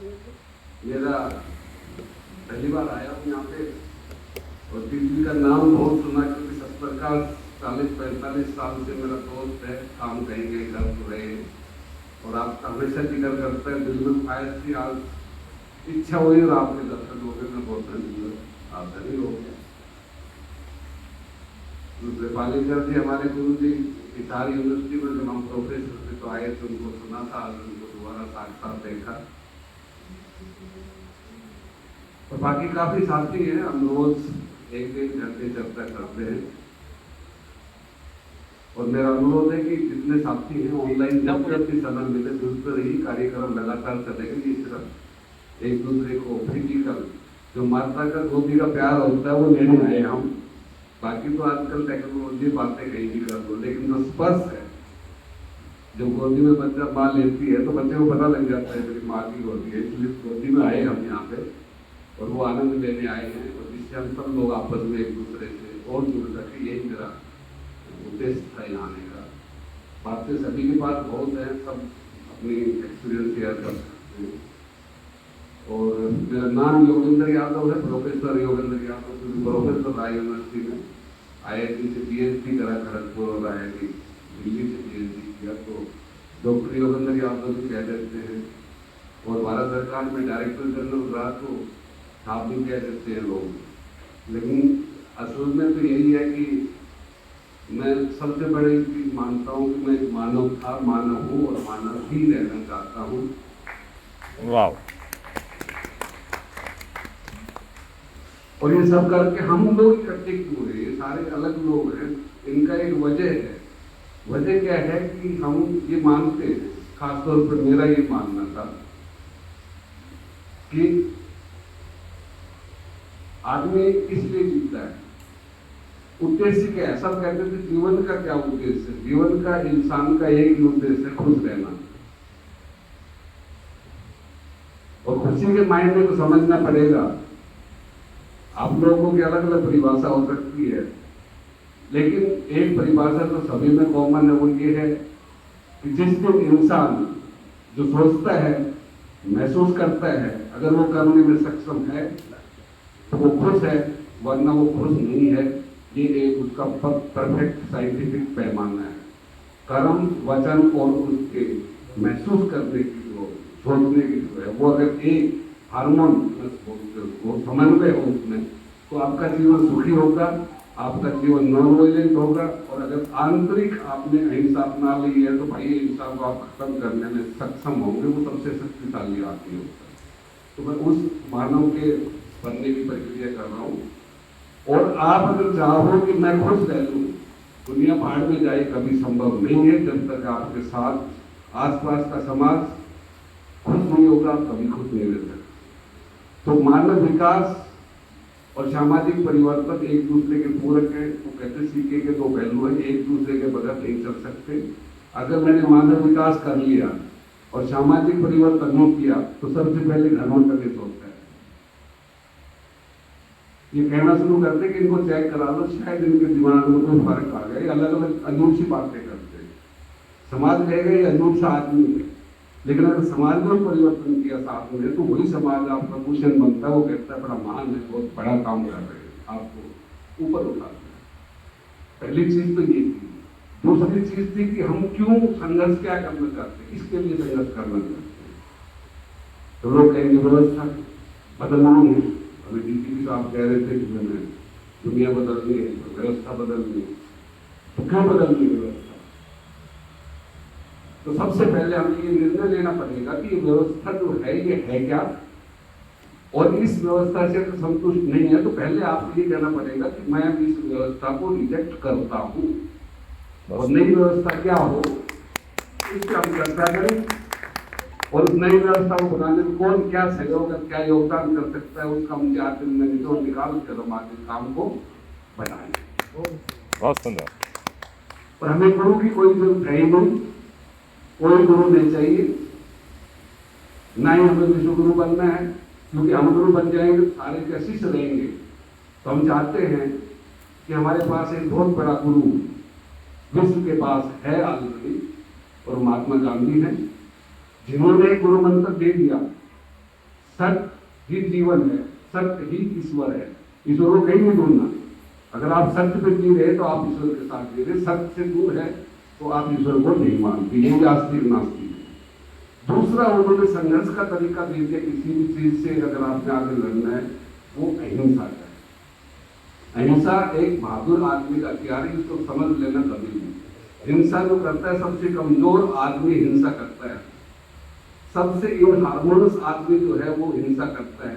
मेरा पहली बार आया हूँ यहाँ पे और दिल्ली का नाम बहुत सुना क्योंकि सत्तर 40-45 साल से मेरा दोस्त है, काम करेंगे घर तो रहे और आपका हमेशा जिक्र करता है, दिल में ख्वाहिश थी, आज इच्छा हुई और आपके दर्शन हो गए। मैं बहुत धन्य हो गया। दूसरे पालेकर जी हमारे गुरु जी हिसार यूनिवर्सिटी में जब हम प्रोफेसर थे तो आए थे, उनको सुना था, आज उनको दोबारा साक्षात देखा। और बाकी काफी साथी हैं, हम रोज एक घंटे चर्चा करते हैं और मेरा अनुरोध है कि जितने साथी हैं ऑनलाइन जब भी अपनी समय मिले दूसरे ही कार्यक्रम लगातार चलेंगे। इस तरह एक दूसरे को फिजिकल जो माता का गोदी का प्यार होता है वो लेने आए हम। बाकी तो आजकल टेक्नोलॉजी बातें कहीं भी कर दो, लेकिन जो स्पर्श है, जो गोदी में बच्चा माँ लेती है तो बच्चे को पता लग जाता है मेरी माँ की गोदी है, इसलिए गोदी में आए हम यहाँ पे और वो आनंद लेने आए हैं और जिससे हम सब लोग आपस में एक दूसरे से और जुड़ सके, यही मेरा उद्देश्य था यहाँ आने का। बातें सभी के पास बहुत है, सब अपनी एक्सपीरियंस शेयर कर सकते हैं। और मेरा नाम योगेंद्र यादव है, प्रोफेसर योगेंद्र यादव, क्योंकि प्रोफेसर राय यूनिवर्सिटी में IIT से PhD करा खड़गपुर और IIT दिल्ली से PhD किया, तो डॉक्टर योगेंद्र यादव भी कह देते हैं। और भारत सरकार में डायरेक्टर जनरल रहा तो आप भी कह देते हैं लोग, लेकिन असल में तो यही है कि मैं सबसे बड़ी चीज मानता हूँ कि मैं एक मानव था, मानव हूँ और मानव ही रहना चाहता हूँ। वाह। और ये सब करके हम लोग इकट्ठे क्यों हैं? ये सारे अलग लोग हैं, इनका एक वजह है। वजह क्या है कि हम ये मानते हैं, खासतौर पर मेरा ये मानना था कि आदमी इसलिए जीता है, उद्देश्य क्या है? सब कहते थे जीवन का क्या उद्देश्य है? जीवन का, इंसान का एक ही उद्देश्य है, खुश रहना। और खुशी के मायने को समझना पड़ेगा। आप लोगों की अलग अलग परिभाषा हो सकती है, लेकिन एक परिभाषा तो सभी में कॉमन है, वो ये है कि जिस दिन इंसान जो सोचता है, महसूस करता है, अगर वो करने में सक्षम है तो वो खुश है, वरना वो खुश नहीं है। ये एक उसका परफेक्ट साइंटिफिक पैमाना है। कर्म, वचन और उसके महसूस करने की जो, सोचने की जो है, वो अगर एक हार्मोन वो समन्वय हो उसमें, तो आपका जीवन सुखी होगा, आपका जीवन नॉन वायलेंट होगा। और अगर आंतरिक आपने अहिंसा अपना ली है तो भाई हिंसा को आप खत्म करने में सक्षम होंगे, वो सबसे शक्तिशाली आदमी होता है। तो मैं उस मानव के बनने की प्रक्रिया कर रहा हूँ। और आप अगर चाहो कि मैं खुश रह लूँ, दुनिया भाड़ में जाए, कभी संभव नहीं है। जब तक आपके साथ आसपास का समाज खुश नहीं होगा, कभी खुश नहीं रह सकता। तो मानव विकास और सामाजिक परिवर्तन एक दूसरे के पूरक है। वो कहते सिक्के के दो पहलू हैं, एक दूसरे के बगैर नहीं चल सकते। अगर मैंने मानव विकास कर लिया और सामाजिक परिवर्तन नहीं किया तो सबसे पहले घमंड होता है। ये कहना शुरू करते कि इनको चेक करा लो, शायद इनके दिमाग में कोई फर्क आ गया। अलग अलग अनूठ सी बातें करते, समाज कहेगा ये अनूठ सा आदमी है, लेकिन अगर समाज में परिवर्तन किया साथ में तो वही समाज आपका भूषण बनता है। वो कहता है बड़ा महान है, बहुत बड़ा काम कर रहे हैं, आपको ऊपर उठाते हैं। पहली चीज तो ये थी। दूसरी चीज थी कि हम क्यों संघर्ष क्या करना चाहते हैं, इसके लिए संघर्ष करना चाहते हैं। तो लोग कहेंगे व्यवस्था बदलनी है, हमें DGP साहब कह रहे थे कि मैंने दुनिया बदलनी है, व्यवस्था बदलनी है। तो क्यों बदलनी है व्यवस्था? तो सबसे पहले हमें ये निर्णय लेना पड़ेगा कि ये व्यवस्था जो है ये है क्या, और इस व्यवस्था से अगर संतुष्ट नहीं है तो पहले आपको ये कहना पड़ेगा कि मैं इस व्यवस्था को रिजेक्ट करता हूँ। और नई व्यवस्था क्या हो, इस पर हम चर्चा करें। और उस नई व्यवस्था को बनाने में कौन क्या सहयोग, क्या योगदान कर सकता है, उसका हम 4 दिन में निचोड़ निकाल कर हम आगे काम को बनाएंगे। बहुत सुंदर। और हमें गुरु की कोई जरूरत है ही नहीं, कोई गुरु नहीं चाहिए, ना ही हमें विश्व गुरु बनना है, क्योंकि हम गुरु बन जाएंगे सारे के शिष्य रहेंगे। तो हम चाहते हैं कि हमारे पास एक बहुत बड़ा गुरु विश्व के पास है ऑलरेडी, और महात्मा गांधी हैं, जिन्होंने गुरु मंत्र दे दिया सत्य ही जीवन है, सत्य ही ईश्वर है। ईश्वर को कहीं नहीं ढूंढना। अगर आप सत्य पे जी रहे तो आप ईश्वर के साथ जी रहे, सत्य से दूर है तो आप ईश्वर को नहीं मानते। ये आस्तिक नास्तिक है। दूसरा, उन्होंने संघर्ष का तरीका दे दिया। किसी भी चीज से अगर आपने आगे लड़ना है वो अहिंसा का है। अहिंसा एक बहादुर आदमी का हथियार है, इसको समझ लेना कभी नहीं। हिंसा जो करता है, सबसे कमजोर आदमी हिंसा करता है। सबसे इनहार्मोनियस आदमी जो है वो हिंसा करता है।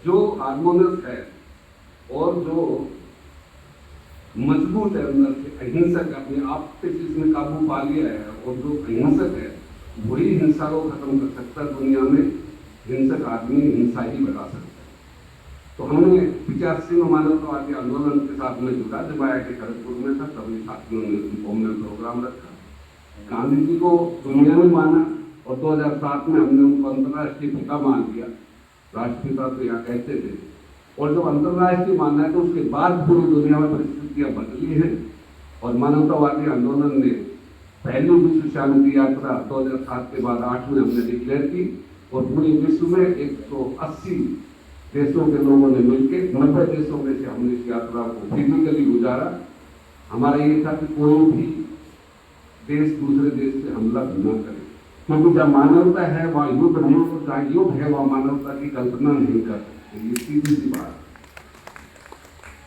जो हार्मोनियस है और जो मजबूत है अंदर से, अहिंसक, अपने आप पे जिसने काबू पा लिया है और जो अहिंसक है वही हिंसा को खत्म कर सकता है। दुनिया में हिंसक आदमी हिंसा ही बढ़ा सकता है। तो हमने 85 में मानवतावादी आंदोलन के साथ में जुड़ा। जब IIT खड़गपुर में था तभी साथियों ने कॉमन प्रोग्राम रखा। गांधी जी को दुनिया में माना और 2007 में हमने उनको अंतर्राष्ट्रीय पिता मान लिया। राष्ट्रपिता तो यहाँ कहते थे। और जब अंतर्राष्ट्रीय मानना है तो उसके बाद पूरी दुनिया में परिस्थितियां बदली हैं और मानवतावादी आंदोलन ने पहली विश्व शांति यात्रा 2007 के बाद 8 में हमने डिक्लेयर की और पूरे विश्व में 180 देशों के लोगों ने मिलकर 90 देशों में से हमने इस यात्रा को फिजिकली गुजारा। हमारा ये था कि कोई भी देश दूसरे देश पे हमला न करे, क्योंकि जब मानवता है वहाँ युद्ध नहीं होता। युद्ध है वहाँ मानवता की कल्पना नहीं कर सकते। ये सीधी सी बात।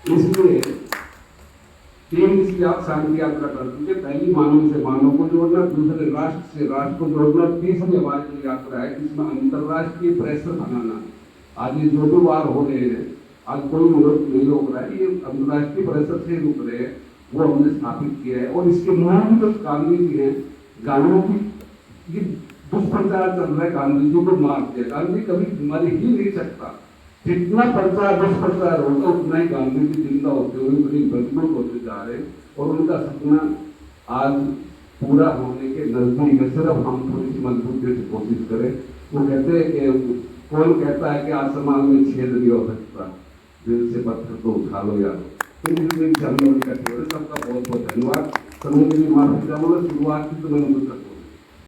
इसलिए आप शांति यात्रा करते थे। पहली मानव से मानव को जोड़ना, दूसरे राष्ट्र से राष्ट्र को जोड़ना, तीसरी हमारी जो यात्रा है जिसमें अंतर्राष्ट्रीय प्रेशर बनाना। आज ये जो भी वार हो रहे हैं, आज कोई मुल्क नहीं रोक रहा है, ये अंतर्राष्ट्रीय प्रेशर से रुक रहे हैं, वो हमने स्थापित किया है। और इसके मूल जो गांधी जी हैं, गांधी जी ये दुष्प्रचार चल रहा है, गांधी जी को मार दिया। गांधी कभी मर ही नहीं सकता। जितना प्रचार दुष्प्रचार होगा उतना ही गांधी जी जिंदा होते हुए बड़ी मजबूत होते जा रहे हैं और उनका सपना आज पूरा होने के नजदीक है। सिर्फ हम थोड़ी सी मजबूती से कोशिश करें। वो कहते हैं कि कौन कहता है कि आसमान में छेद नहीं हो सकता, दिल से पत्थर को उठा लो यार। सबका बहुत बहुत धन्यवाद। समय के लिए माफी चाहूंगा, शुरुआत की तो मैंने